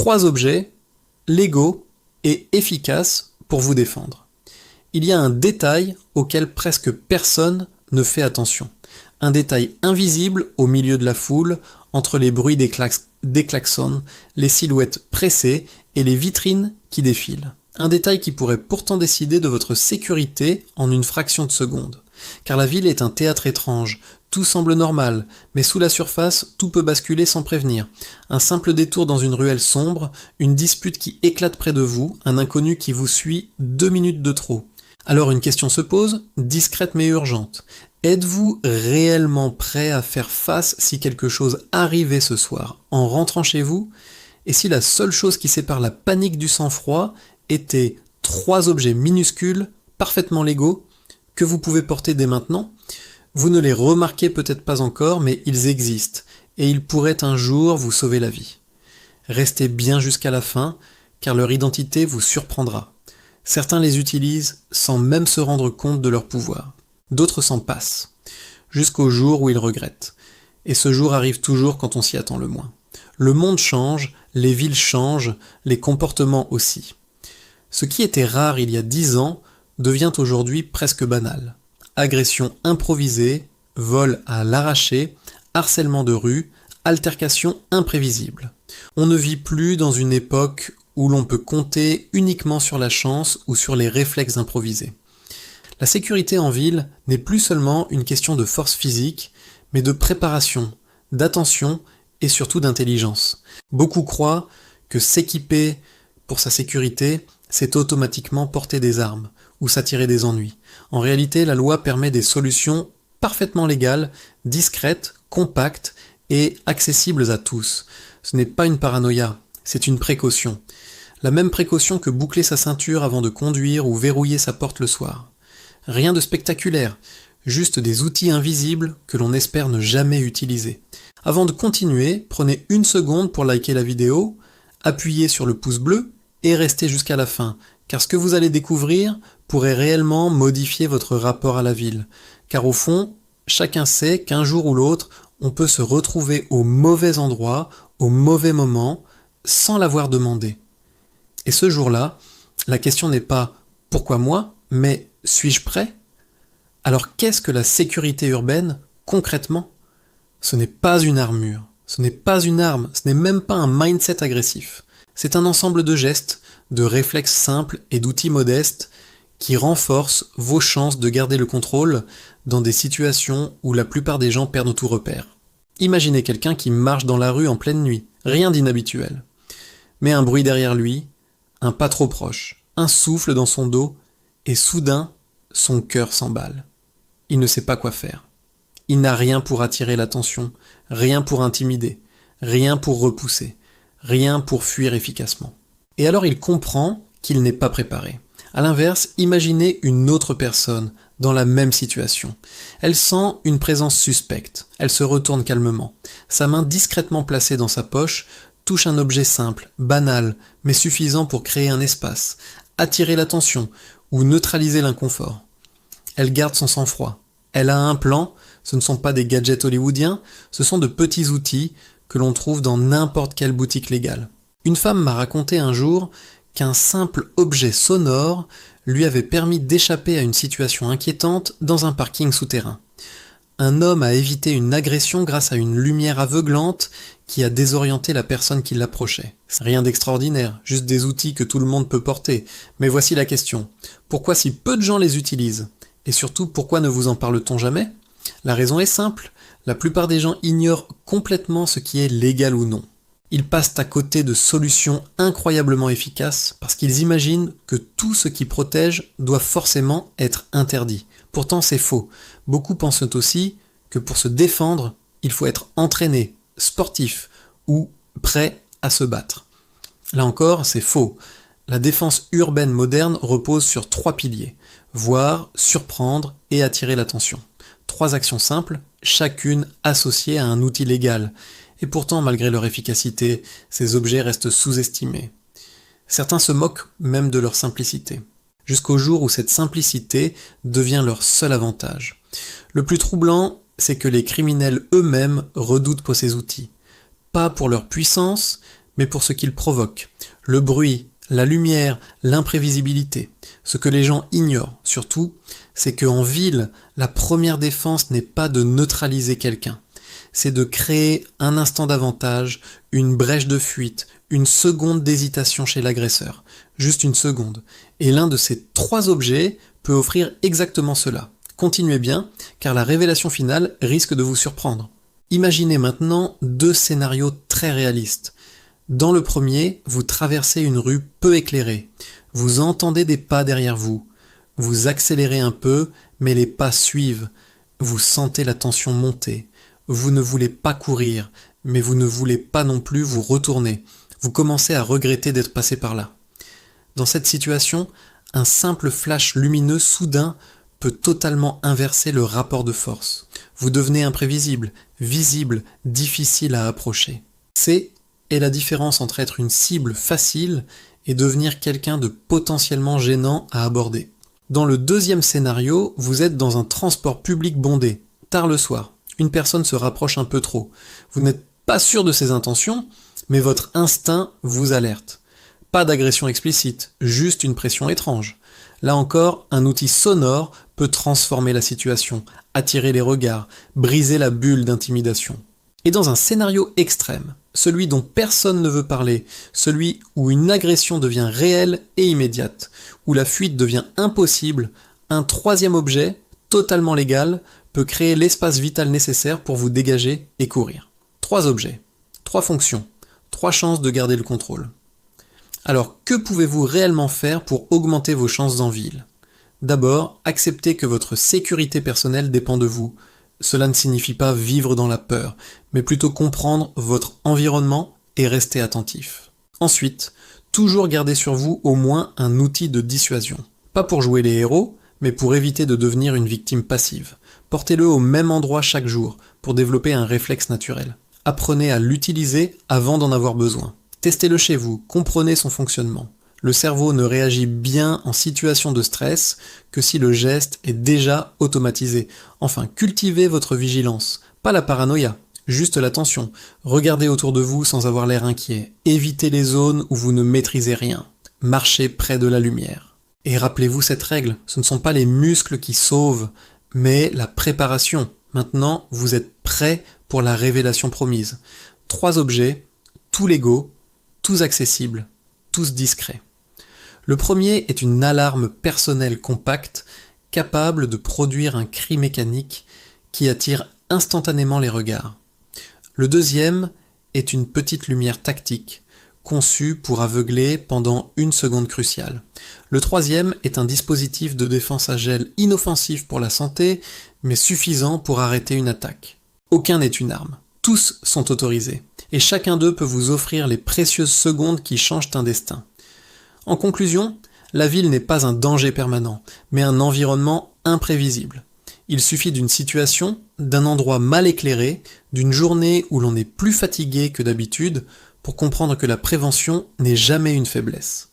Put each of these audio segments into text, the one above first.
3 objets, légaux et efficaces pour vous défendre. Il y a un détail auquel presque personne ne fait attention. Un détail invisible au milieu de la foule, entre les bruits des klaxons, les silhouettes pressées et les vitrines qui défilent. Un détail qui pourrait pourtant décider de votre sécurité en une fraction de seconde. Car la ville est un théâtre étrange, tout semble normal, mais sous la surface, tout peut basculer sans prévenir. Un simple détour dans une ruelle sombre, une dispute qui éclate près de vous, un inconnu qui vous suit 2 minutes de trop. Alors une question se pose, discrète mais urgente. Êtes-vous réellement prêt à faire face si quelque chose arrivait ce soir, en rentrant chez vous? Et si la seule chose qui sépare la panique du sang-froid était 3 objets minuscules, parfaitement légaux, que vous pouvez porter dès maintenant? Vous ne les remarquez peut-être pas encore, mais ils existent, et ils pourraient un jour vous sauver la vie. Restez bien jusqu'à la fin, car leur identité vous surprendra. Certains les utilisent sans même se rendre compte de leur pouvoir. D'autres s'en passent, jusqu'au jour où ils regrettent. Et ce jour arrive toujours quand on s'y attend le moins. Le monde change, les villes changent, les comportements aussi. Ce qui était rare il y a 10 ans devient aujourd'hui presque banal. Agression improvisée, vol à l'arraché, harcèlement de rue, altercation imprévisible. On ne vit plus dans une époque où l'on peut compter uniquement sur la chance ou sur les réflexes improvisés. La sécurité en ville n'est plus seulement une question de force physique, mais de préparation, d'attention et surtout d'intelligence. Beaucoup croient que s'équiper pour sa sécurité, c'est automatiquement porter des armes ou s'attirer des ennuis. En réalité, la loi permet des solutions parfaitement légales, discrètes, compactes et accessibles à tous. Ce n'est pas une paranoïa, c'est une précaution. La même précaution que boucler sa ceinture avant de conduire ou verrouiller sa porte le soir. Rien de spectaculaire, juste des outils invisibles que l'on espère ne jamais utiliser. Avant de continuer, prenez 1 seconde pour liker la vidéo, appuyez sur le pouce bleu et restez jusqu'à la fin, car ce que vous allez découvrir pourrait réellement modifier votre rapport à la ville. Car au fond, chacun sait qu'un jour ou l'autre, on peut se retrouver au mauvais endroit, au mauvais moment, sans l'avoir demandé. Et ce jour-là, la question n'est pas « pourquoi moi ?», mais « suis-je prêt ?» Alors qu'est-ce que la sécurité urbaine, concrètement ? Ce n'est pas une armure, ce n'est pas une arme, ce n'est même pas un mindset agressif. C'est un ensemble de gestes, de réflexes simples et d'outils modestes qui renforcent vos chances de garder le contrôle dans des situations où la plupart des gens perdent tout repère. Imaginez quelqu'un qui marche dans la rue en pleine nuit, rien d'inhabituel. Mais un bruit derrière lui, un pas trop proche, un souffle dans son dos, et soudain, son cœur s'emballe. Il ne sait pas quoi faire. Il n'a rien pour attirer l'attention, rien pour intimider, rien pour repousser, rien pour fuir efficacement. Et alors il comprend qu'il n'est pas préparé. A l'inverse, imaginez une autre personne dans la même situation. Elle sent une présence suspecte. Elle se retourne calmement. Sa main discrètement placée dans sa poche touche un objet simple, banal, mais suffisant pour créer un espace, attirer l'attention ou neutraliser l'inconfort. Elle garde son sang-froid. Elle a un plan, ce ne sont pas des gadgets hollywoodiens, ce sont de petits outils que l'on trouve dans n'importe quelle boutique légale. Une femme m'a raconté un jour qu'un simple objet sonore lui avait permis d'échapper à une situation inquiétante dans un parking souterrain. Un homme a évité une agression grâce à une lumière aveuglante qui a désorienté la personne qui l'approchait. Rien d'extraordinaire, juste des outils que tout le monde peut porter. Mais voici la question. Pourquoi si peu de gens les utilisent ? Et surtout, pourquoi ne vous en parle-t-on jamais ? La raison est simple. La plupart des gens ignorent complètement ce qui est légal ou non. Ils passent à côté de solutions incroyablement efficaces parce qu'ils imaginent que tout ce qui protège doit forcément être interdit. Pourtant c'est faux. Beaucoup pensent aussi que pour se défendre, il faut être entraîné, sportif ou prêt à se battre. Là encore, c'est faux. La défense urbaine moderne repose sur 3 piliers. Voir, surprendre et attirer l'attention. 3 actions simples, chacune associée à un outil légal. Et pourtant, malgré leur efficacité, ces objets restent sous-estimés. Certains se moquent même de leur simplicité, jusqu'au jour où cette simplicité devient leur seul avantage. Le plus troublant, c'est que les criminels eux-mêmes redoutent ces outils. Pas pour leur puissance, mais pour ce qu'il provoque. Le bruit, la lumière, l'imprévisibilité. Ce que les gens ignorent, surtout, c'est qu'en ville, la première défense n'est pas de neutraliser quelqu'un. C'est de créer un instant d'avantage, une brèche de fuite, une seconde d'hésitation chez l'agresseur. Juste une seconde. Et l'un de ces 3 objets peut offrir exactement cela. Continuez bien, car la révélation finale risque de vous surprendre. Imaginez maintenant 2 scénarios très réalistes. Dans le premier, vous traversez une rue peu éclairée. Vous entendez des pas derrière vous. Vous accélérez un peu, mais les pas suivent. Vous sentez la tension monter. Vous ne voulez pas courir, mais vous ne voulez pas non plus vous retourner. Vous commencez à regretter d'être passé par là. Dans cette situation, un simple flash lumineux soudain peut totalement inverser le rapport de force. Vous devenez imprévisible, visible, difficile à approcher. C'est la différence entre être une cible facile et devenir quelqu'un de potentiellement gênant à aborder. Dans le deuxième scénario, vous êtes dans un transport public bondé, tard le soir. Une personne se rapproche un peu trop. Vous n'êtes pas sûr de ses intentions, mais votre instinct vous alerte. Pas d'agression explicite, juste une pression étrange. Là encore, un outil sonore peut transformer la situation, attirer les regards, briser la bulle d'intimidation. Et dans un scénario extrême, celui dont personne ne veut parler, celui où une agression devient réelle et immédiate, où la fuite devient impossible, un 3e objet, totalement légal, peut créer l'espace vital nécessaire pour vous dégager et courir. 3 objets, 3 fonctions, 3 chances de garder le contrôle. Alors, que pouvez-vous réellement faire pour augmenter vos chances en ville ? D'abord, acceptez que votre sécurité personnelle dépend de vous. Cela ne signifie pas vivre dans la peur, mais plutôt comprendre votre environnement et rester attentif. Ensuite, toujours garder sur vous au moins un outil de dissuasion. Pas pour jouer les héros, mais pour éviter de devenir une victime passive. Portez-le au même endroit chaque jour pour développer un réflexe naturel. Apprenez à l'utiliser avant d'en avoir besoin. Testez-le chez vous, comprenez son fonctionnement. Le cerveau ne réagit bien en situation de stress que si le geste est déjà automatisé. Enfin, cultivez votre vigilance, pas la paranoïa, juste l'attention. Regardez autour de vous sans avoir l'air inquiet. Évitez les zones où vous ne maîtrisez rien. Marchez près de la lumière. Et rappelez-vous cette règle, ce ne sont pas les muscles qui sauvent, mais la préparation. Maintenant, vous êtes prêt pour la révélation promise. 3 objets, tous légaux, tous accessibles, tous discrets. Le premier est une alarme personnelle compacte, capable de produire un cri mécanique qui attire instantanément les regards. Le deuxième est une petite lumière tactique, conçue pour aveugler pendant une seconde cruciale. Le troisième est un dispositif de défense à gel inoffensif pour la santé, mais suffisant pour arrêter une attaque. Aucun n'est une arme. Tous sont autorisés, et chacun d'eux peut vous offrir les précieuses secondes qui changent un destin. En conclusion, la ville n'est pas un danger permanent, mais un environnement imprévisible. Il suffit d'une situation, d'un endroit mal éclairé, d'une journée où l'on est plus fatigué que d'habitude, pour comprendre que la prévention n'est jamais une faiblesse.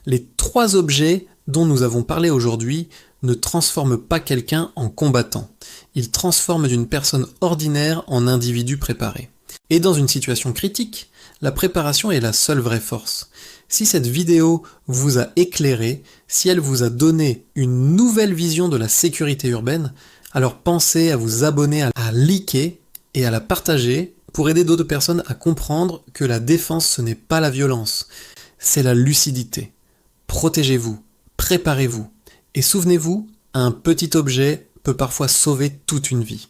Les 3 objets dont nous avons parlé aujourd'hui ne transforment pas quelqu'un en combattant. Ils transforment d'une personne ordinaire en individu préparé. Et dans une situation critique, la préparation est la seule vraie force. Si cette vidéo vous a éclairé, si elle vous a donné une nouvelle vision de la sécurité urbaine, alors pensez à vous abonner, à liker et à la partager pour aider d'autres personnes à comprendre que la défense ce n'est pas la violence, c'est la lucidité. Protégez-vous, préparez-vous et souvenez-vous, un petit objet peut parfois sauver toute une vie.